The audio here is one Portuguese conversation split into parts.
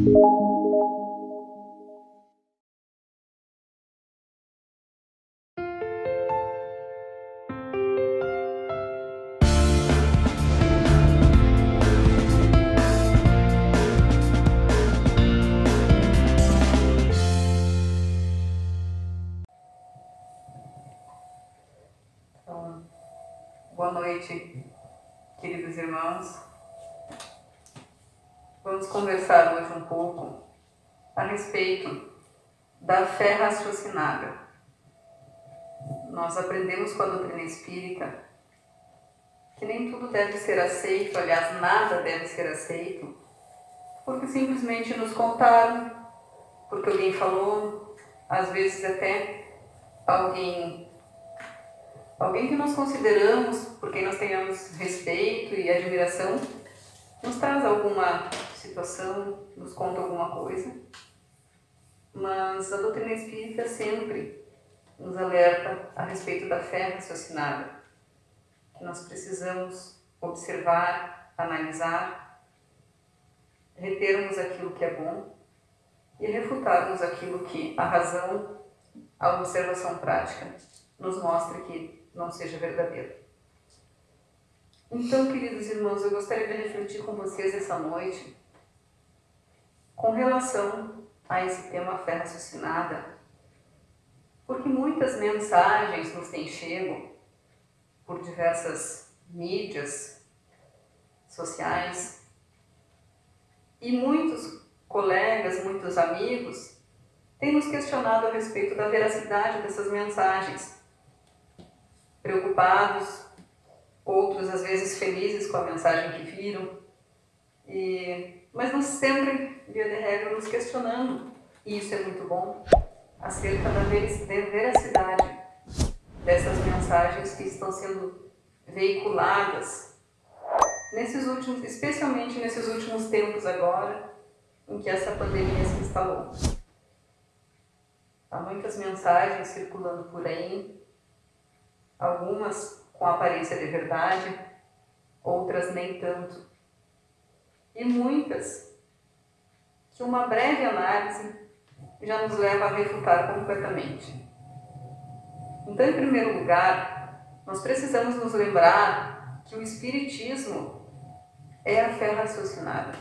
Boa noite, queridos irmãos. Vamos conversar hoje um pouco a respeito da fé raciocinada. Nós aprendemos com a doutrina espírita que nem tudo deve ser aceito, aliás, nada deve ser aceito, porque simplesmente nos contaram, porque alguém falou, às vezes até alguém que nós consideramos, por quem nós tenhamos respeito e admiração, nos traz alguma situação, nos conta alguma coisa. Mas a doutrina espírita sempre nos alerta a respeito da fé raciocinada, que nós precisamos observar, analisar, retermos aquilo que é bom e refutarmos aquilo que a razão, a observação prática, nos mostra que não seja verdadeiro. Então, queridos irmãos, eu gostaria de refletir com vocês essa noite com relação a esse tema fé raciocinada, porque muitas mensagens nos têm chego por diversas mídias sociais e muitos colegas, muitos amigos têm nos questionado a respeito da veracidade dessas mensagens, preocupados, outros às vezes felizes com a mensagem que viram, mas nós sempre, via de regra, nos questionando, e isso é muito bom, acerca da veracidade dessas mensagens que estão sendo veiculadas especialmente nesses últimos tempos agora, em que essa pandemia se instalou. Há muitas mensagens circulando por aí, algumas com aparência de verdade, outras nem tanto. E muitas que uma breve análise já nos leva a refutar completamente. Então, em primeiro lugar, nós precisamos nos lembrar que o Espiritismo é a fé raciocinada.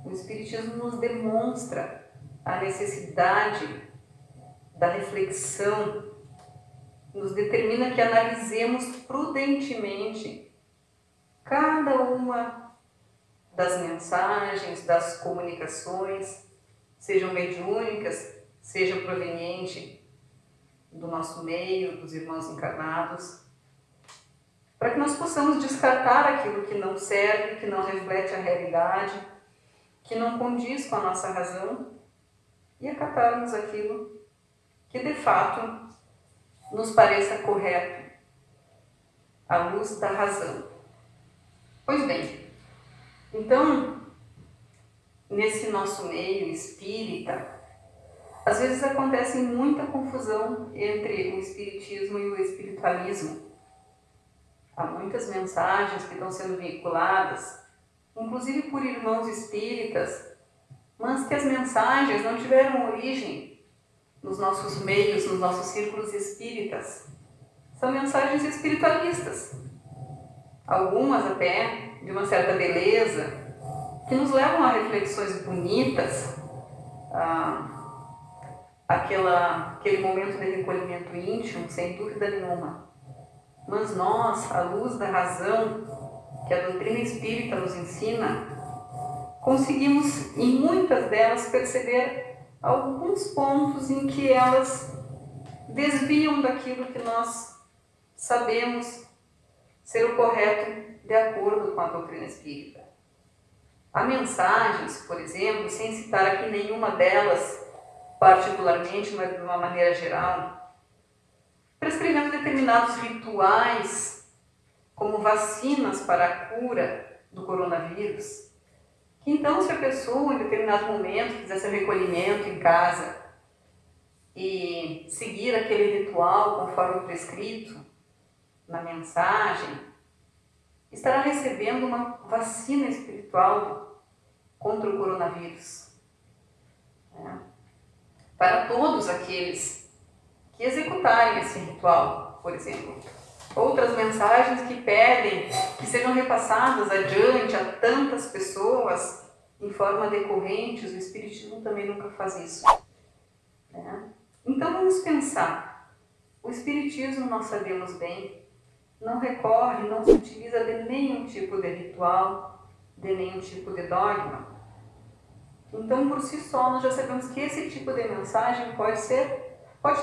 O Espiritismo nos demonstra a necessidade da reflexão, nos determina que analisemos prudentemente cada uma das mensagens, das comunicações, sejam mediúnicas, seja proveniente do nosso meio, dos irmãos encarnados, para que nós possamos descartar aquilo que não serve, que não reflete a realidade, que não condiz com a nossa razão e acatarmos aquilo que de fato nos pareça correto, à luz da razão. Pois bem, então, nesse nosso meio espírita, às vezes acontece muita confusão entre o espiritismo e o espiritualismo. Há muitas mensagens que estão sendo veiculadas, inclusive por irmãos espíritas, mas que as mensagens não tiveram origem nos nossos meios, nos nossos círculos espíritas. São mensagens espiritualistas. Algumas até de uma certa beleza, que nos levam a reflexões bonitas, aquele momento de recolhimento íntimo, sem dúvida nenhuma. Mas nós, à luz da razão que a doutrina espírita nos ensina, conseguimos em muitas delas perceber alguns pontos em que elas desviam daquilo que nós sabemos ser o correto de acordo com a doutrina espírita. Há mensagens, por exemplo, sem citar aqui nenhuma delas particularmente, mas de uma maneira geral, prescrevendo determinados rituais, como vacinas para a cura do coronavírus, que então, se a pessoa, em determinado momento, fizer seu recolhimento em casa e seguir aquele ritual conforme prescrito na mensagem, estará recebendo uma vacina espiritual contra o coronavírus. né? Para todos aqueles que executarem esse ritual, por exemplo. Outras mensagens que pedem que sejam repassadas adiante a tantas pessoas em forma decorrente, o Espiritismo também nunca faz isso, né? Então vamos pensar, o Espiritismo, nós sabemos bem, não recorre, não se utiliza de nenhum tipo de ritual, de nenhum tipo de dogma. Então, por si só, nós já sabemos que esse tipo de mensagem pode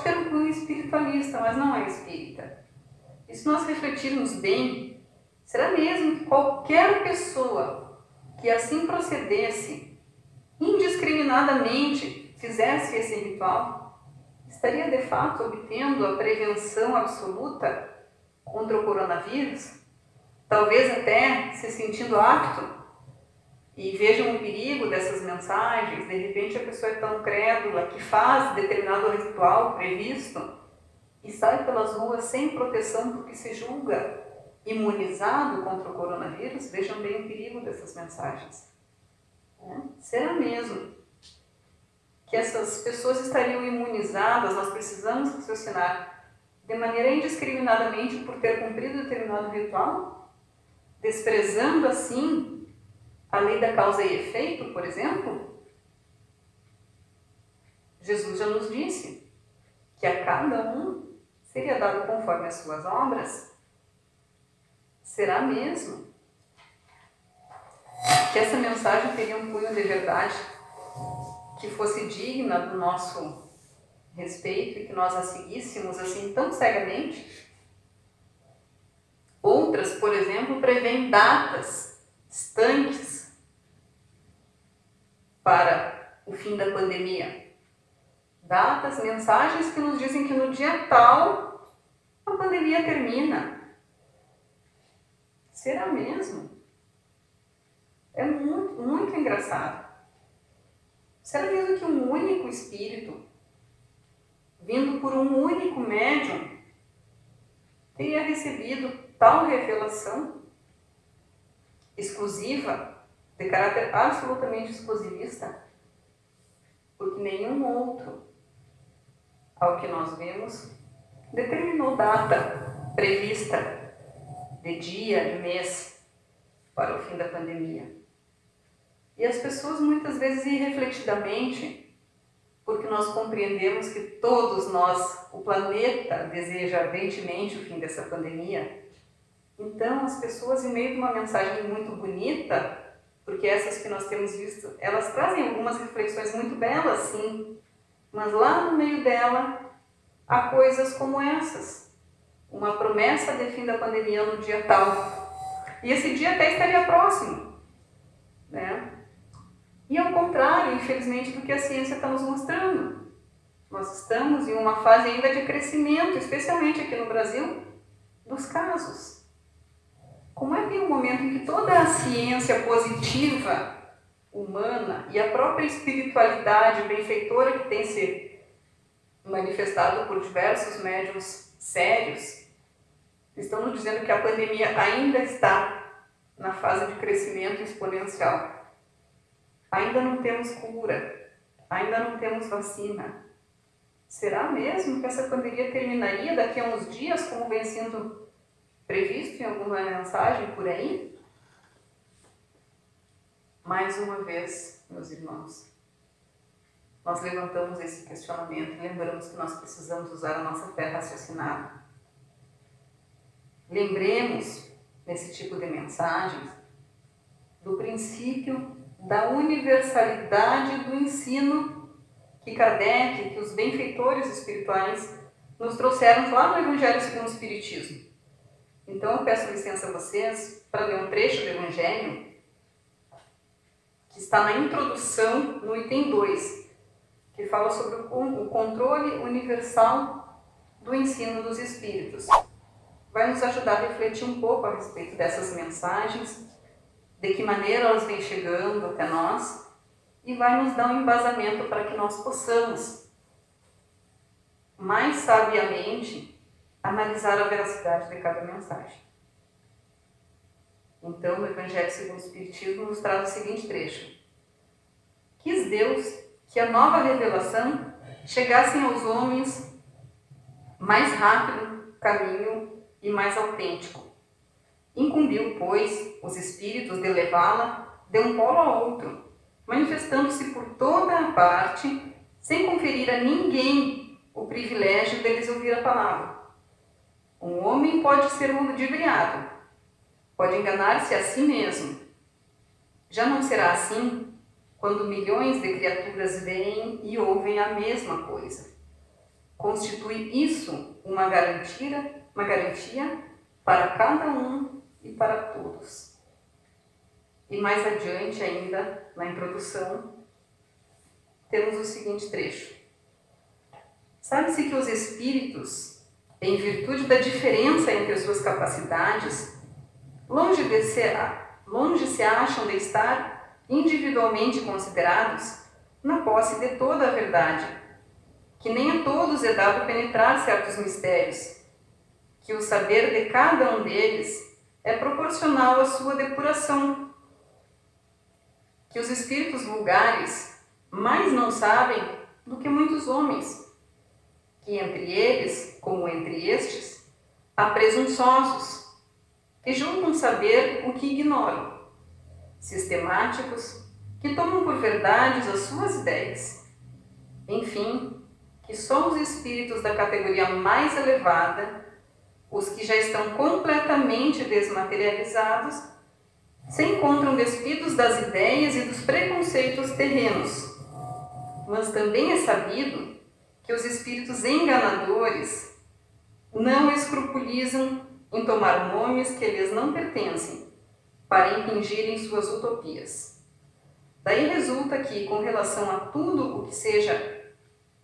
ter um cunho espiritualista, mas não é espírita. E se nós refletirmos bem, será mesmo que qualquer pessoa que assim procedesse, indiscriminadamente fizesse esse ritual, estaria de fato obtendo a prevenção absoluta contra o coronavírus? Talvez até se sentindo apto? E vejam o perigo dessas mensagens. De repente a pessoa é tão crédula que faz determinado ritual previsto e sai pelas ruas sem proteção porque se julga imunizado contra o coronavírus. Vejam bem o perigo dessas mensagens. Será mesmo que essas pessoas estariam imunizadas? Nós precisamos raciocinar de maneira indiscriminadamente por ter cumprido determinado ritual, desprezando assim a lei da causa e efeito, por exemplo? Jesus já nos disse que a cada um seria dado conforme as suas obras. Será mesmo que essa mensagem teria um cunho de verdade que fosse digna do nosso respeito e que nós a seguíssemos assim tão cegamente? Outras, por exemplo, prevêem datas distantes para o fim da pandemia. Datas, mensagens que nos dizem que no dia tal a pandemia termina. Será mesmo? É muito, muito engraçado. Será mesmo que um único espírito, vindo por um único médium, teria recebido tal revelação exclusiva, de caráter absolutamente exclusivista? Porque nenhum outro, ao que nós vemos, determinou data prevista de dia, de mês, para o fim da pandemia. E as pessoas muitas vezes irrefletidamente, porque nós compreendemos que todos nós, o planeta, deseja ardentemente o fim dessa pandemia. Então as pessoas, em meio de uma mensagem muito bonita, porque essas que nós temos visto, elas trazem algumas reflexões muito belas, sim, mas lá no meio dela há coisas como essas. Uma promessa de fim da pandemia no dia tal. E esse dia até estaria próximo, né? E ao contrário, infelizmente, do que a ciência está nos mostrando. Nós estamos em uma fase ainda de crescimento, especialmente aqui no Brasil, dos casos. Como é que em um momento em que toda a ciência positiva, humana e a própria espiritualidade benfeitora que tem se manifestado por diversos médiuns sérios, estão nos dizendo que a pandemia ainda está na fase de crescimento exponencial. Ainda não temos cura, ainda não temos vacina. Será mesmo que essa pandemia terminaria daqui a uns dias, como vem sendo previsto em alguma mensagem por aí? Mais uma vez, meus irmãos, nós levantamos esse questionamento e lembramos que nós precisamos usar a nossa fé raciocinada. Lembremos, nesse tipo de mensagens, do princípio da universalidade do ensino que Kardec, que os benfeitores espirituais nos trouxeram lá no Evangelho segundo o Espiritismo. Então eu peço licença a vocês para ler um trecho do Evangelho que está na introdução, no item 2, que fala sobre o controle universal do ensino dos Espíritos. Vai nos ajudar a refletir um pouco a respeito dessas mensagens, de que maneira elas vêm chegando até nós, e vai nos dar um embasamento para que nós possamos, mais sabiamente, analisar a veracidade de cada mensagem. Então, o Evangelho segundo o Espiritismo nos traz o seguinte trecho. Quis Deus que a nova revelação chegasse aos homens mais rápido caminho e mais autêntico. Incumbiu, pois, os espíritos de levá-la de um polo a outro, manifestando-se por toda a parte, sem conferir a ninguém o privilégio deles ouvir a palavra. Um homem pode ser ludibriado, pode enganar-se a si mesmo. Já não será assim quando milhões de criaturas veem e ouvem a mesma coisa. Constitui isso uma garantia para cada um e para todos. E mais adiante ainda, na introdução, temos o seguinte trecho. Sabe-se que os espíritos, em virtude da diferença entre as suas capacidades, longe se acham de estar individualmente considerados na posse de toda a verdade, que nem a todos é dado penetrar certos mistérios, que o saber de cada um deles é proporcional à sua depuração, que os espíritos vulgares mais não sabem do que muitos homens, que entre eles, como entre estes, há presunçosos, que julgam saber o que ignoram, sistemáticos, que tomam por verdades as suas ideias. Enfim, que só os espíritos da categoria mais elevada, os que já estão completamente desmaterializados, se encontram despidos das ideias e dos preconceitos terrenos. Mas também é sabido que os espíritos enganadores não escrupulizam em tomar nomes que lhes não pertencem, para impingirem suas utopias. Daí resulta que, com relação a tudo o que seja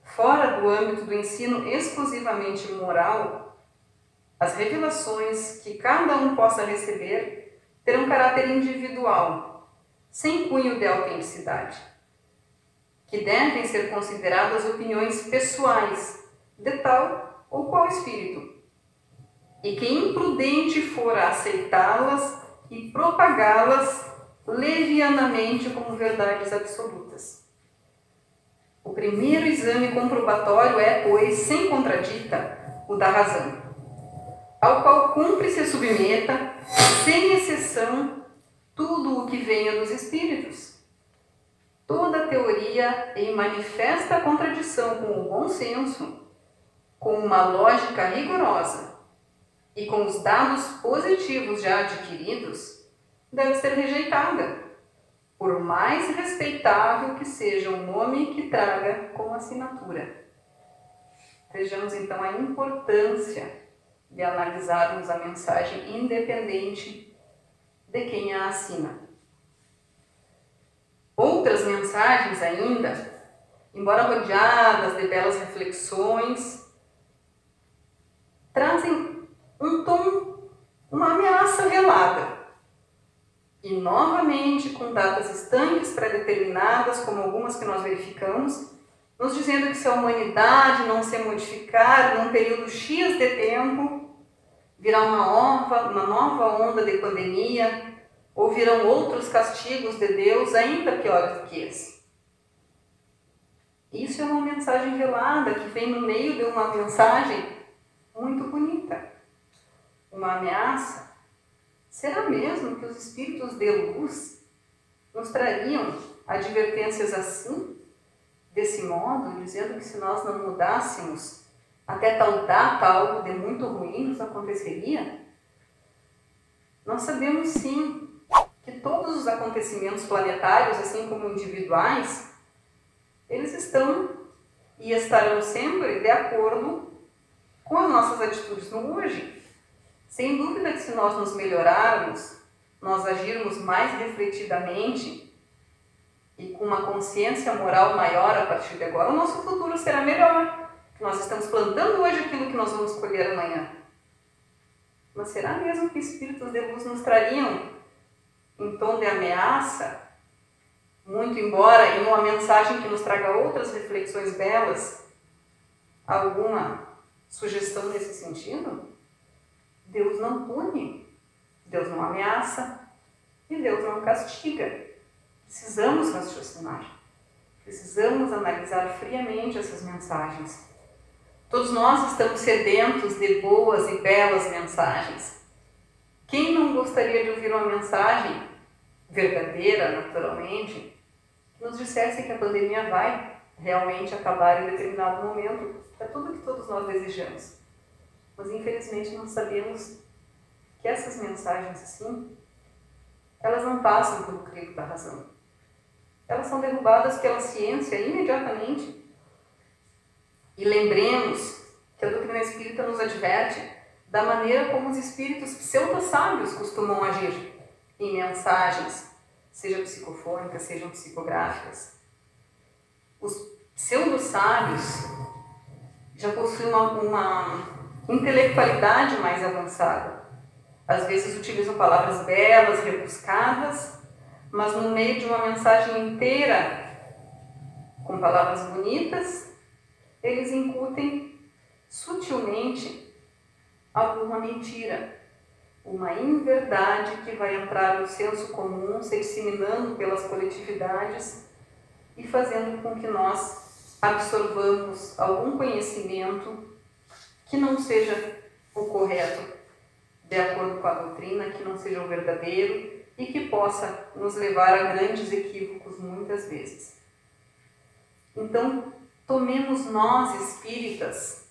fora do âmbito do ensino exclusivamente moral, as revelações que cada um possa receber terão caráter individual, sem cunho de autenticidade, que devem ser consideradas opiniões pessoais de tal ou qual espírito, e que imprudente fora aceitá-las e propagá-las levianamente como verdades absolutas. O primeiro exame comprobatório é, pois, sem contradita, o da razão, ao qual cumpre se submeta, sem exceção, tudo o que venha dos espíritos. Toda teoria em manifesta contradição com o bom senso, com uma lógica rigorosa e com os dados positivos já adquiridos, deve ser rejeitada, por mais respeitável que seja o nome que traga como assinatura. Vejamos então a importância de analisarmos a mensagem independente de quem a assina. Outras mensagens ainda, embora rodeadas de belas reflexões, trazem um tom, uma ameaça velada. E novamente com datas estanques pré-determinadas, como algumas que nós verificamos, nos dizendo que se a humanidade não se modificar num período X de tempo, virá uma nova onda de pandemia, ou virão outros castigos de Deus ainda piores do que esse. Isso é uma mensagem velada que vem no meio de uma mensagem muito bonita, uma ameaça. Será mesmo que os espíritos de luz nos trariam advertências assim, desse modo, dizendo que se nós não mudássemos até tal data algo de muito ruim nos aconteceria? Nós sabemos sim que todos os acontecimentos planetários, assim como individuais, eles estão e estarão sempre de acordo com as nossas atitudes no hoje. Sem dúvida que se nós nos melhorarmos, nós agirmos mais refletidamente e com uma consciência moral maior a partir de agora, o nosso futuro será melhor. Nós estamos plantando hoje aquilo que nós vamos colher amanhã. Mas será mesmo que espíritos de luz nos trariam em tom de ameaça, muito embora em uma mensagem que nos traga outras reflexões belas, alguma sugestão nesse sentido? Deus não pune, Deus não ameaça e Deus não castiga. Precisamos raciocinar. Precisamos analisar friamente essas mensagens. Todos nós estamos sedentos de boas e belas mensagens. Quem não gostaria de ouvir uma mensagem verdadeira, naturalmente, que nos dissesse que a pandemia vai realmente acabar em determinado momento? É tudo que todos nós desejamos. Mas, infelizmente, nós sabemos que essas mensagens, assim, elas não passam pelo crivo da razão. Elas são derrubadas pela ciência imediatamente. E lembremos que a doutrina espírita nos adverte da maneira como os espíritos pseudo-sábios costumam agir em mensagens, sejam psicofônicas, sejam psicográficas. Os pseudo-sábios já possuem uma intelectualidade mais avançada. Às vezes utilizam palavras belas, rebuscadas, mas no meio de uma mensagem inteira, com palavras bonitas, eles incutem sutilmente alguma mentira, uma inverdade que vai entrar no senso comum, se disseminando pelas coletividades e fazendo com que nós absorvamos algum conhecimento que não seja o correto, de acordo com a doutrina, que não seja o verdadeiro e que possa nos levar a grandes equívocos muitas vezes. Então, tomemos nós, espíritas,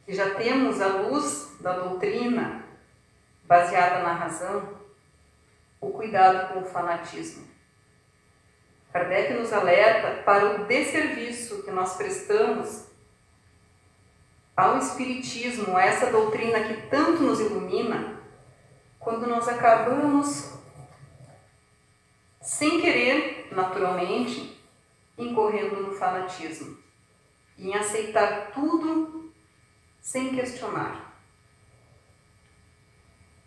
que já temos a luz da doutrina baseada na razão, o cuidado com o fanatismo. Kardec nos alerta para o desserviço que nós prestamos ao Espiritismo, a essa doutrina que tanto nos ilumina, quando nós acabamos, sem querer, naturalmente, incorrendo no fanatismo, em aceitar tudo sem questionar.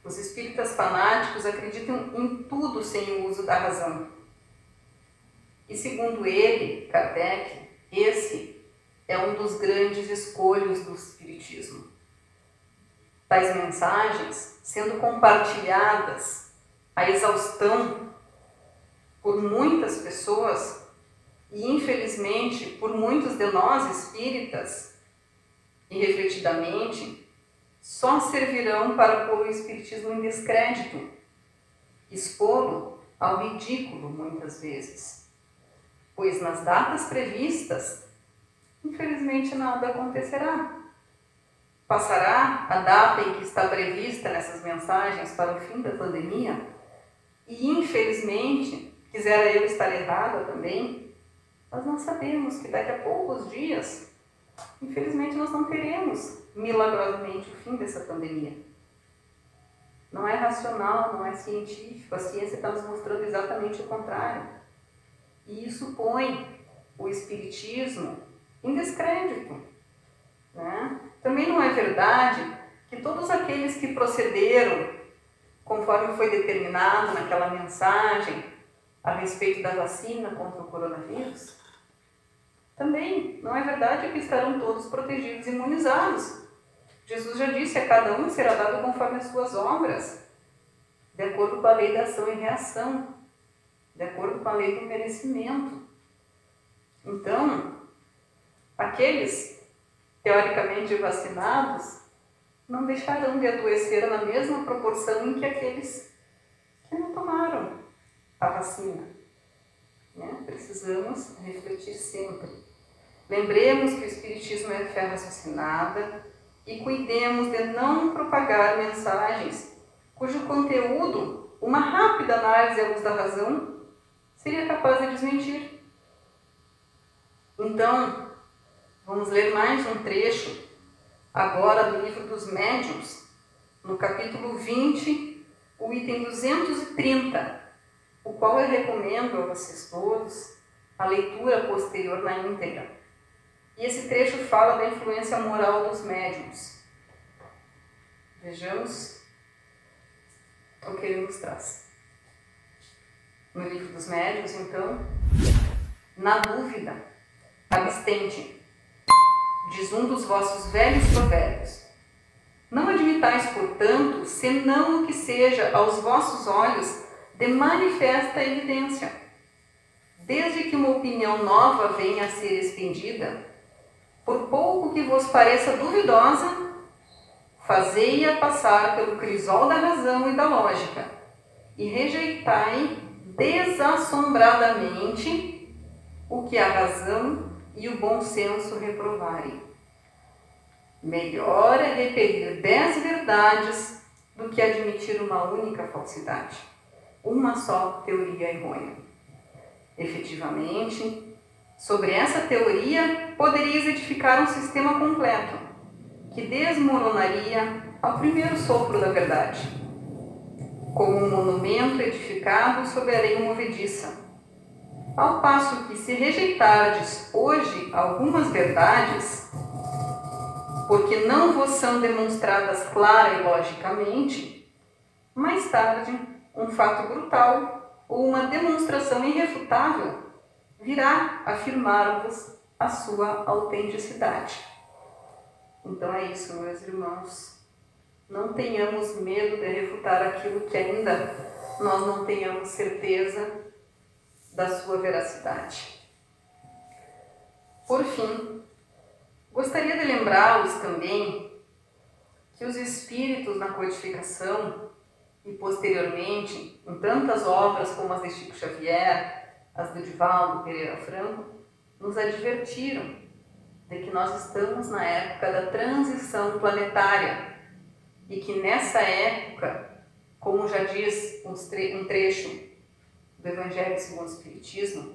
Os espíritas fanáticos acreditam em tudo sem o uso da razão. E segundo ele, Kardec, esse é um dos grandes escolhos do espiritismo. Tais mensagens, sendo compartilhadas à exaustão por muitas pessoas, e infelizmente por muitos de nós espíritas, e refletidamente, só servirão para pôr o espiritismo em descrédito, expô-lo ao ridículo muitas vezes. Pois nas datas previstas, infelizmente nada acontecerá. Passará a data em que está prevista nessas mensagens para o fim da pandemia, e infelizmente, quisera eu estar errada também, mas nós sabemos que daqui a poucos dias, infelizmente, nós não teremos milagrosamente o fim dessa pandemia. Não é racional, não é científico, a ciência está nos mostrando exatamente o contrário. E isso põe o espiritismo em descrédito, né? Também não é verdade que todos aqueles que procederam conforme foi determinado naquela mensagem a respeito da vacina contra o coronavírus, também não é verdade que estarão todos protegidos e imunizados. Jesus já disse, a cada um será dado conforme as suas obras, de acordo com a lei da ação e reação, de acordo com a lei do merecimento. Então, aqueles teoricamente vacinados não deixarão de adoecer na mesma proporção em que aqueles que não tomaram a vacina. Né? Precisamos refletir sempre. Lembremos que o Espiritismo é fé raciocinada e cuidemos de não propagar mensagens cujo conteúdo, uma rápida análise à luz da razão, seria capaz de desmentir. Então, vamos ler mais um trecho agora do Livro dos Médiuns, no capítulo 20, o item 230, o qual eu recomendo a vocês todos a leitura posterior na íntegra. E esse trecho fala da influência moral dos médiuns. Vejamos o que ele nos traz. No Livro dos Médiuns, então, na dúvida, abstente, diz um dos vossos velhos provérbios. Não admitais, portanto, senão o que seja aos vossos olhos de manifesta evidência. desde que uma opinião nova venha a ser expendida, por pouco que vos pareça duvidosa, fazei-a passar pelo crisol da razão e da lógica, e rejeitai desassombradamente o que a razão e o bom senso reprovarem. Melhor é repelir 10 verdades do que admitir uma única falsidade, uma só teoria errônea. Efetivamente, sobre essa teoria poderias edificar um sistema completo, que desmoronaria ao primeiro sopro da verdade, como um monumento edificado sobre areia movediça. Ao passo que, se rejeitardes hoje algumas verdades, porque não vos são demonstradas clara e logicamente, mais tarde, um fato brutal ou uma demonstração irrefutável virá afirmar-vos a sua autenticidade. Então é isso, meus irmãos. Não tenhamos medo de refutar aquilo que ainda nós não tenhamos certeza da sua veracidade. Por fim, gostaria de lembrá-los também que os espíritos na codificação e posteriormente em tantas obras como as de Chico Xavier, as do Divaldo Pereira Franco, nos advertiram de que nós estamos na época da transição planetária e que nessa época, como já diz um trecho do Evangelho segundo o Espiritismo,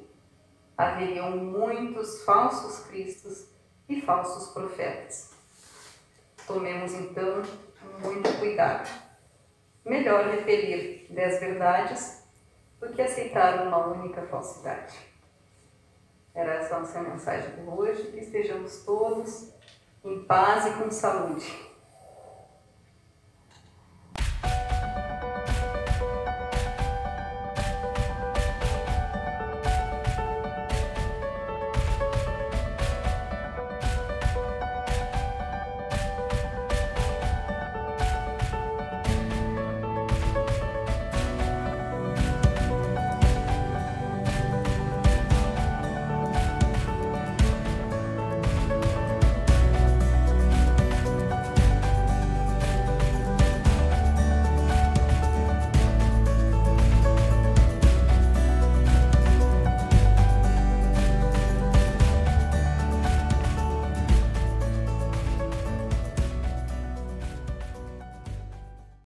haveriam muitos falsos cristos e falsos profetas. Tomemos então muito cuidado. Melhor repelir 10 verdades do que aceitar uma única falsidade. Era essa a nossa mensagem de hoje. Que estejamos todos em paz e com saúde.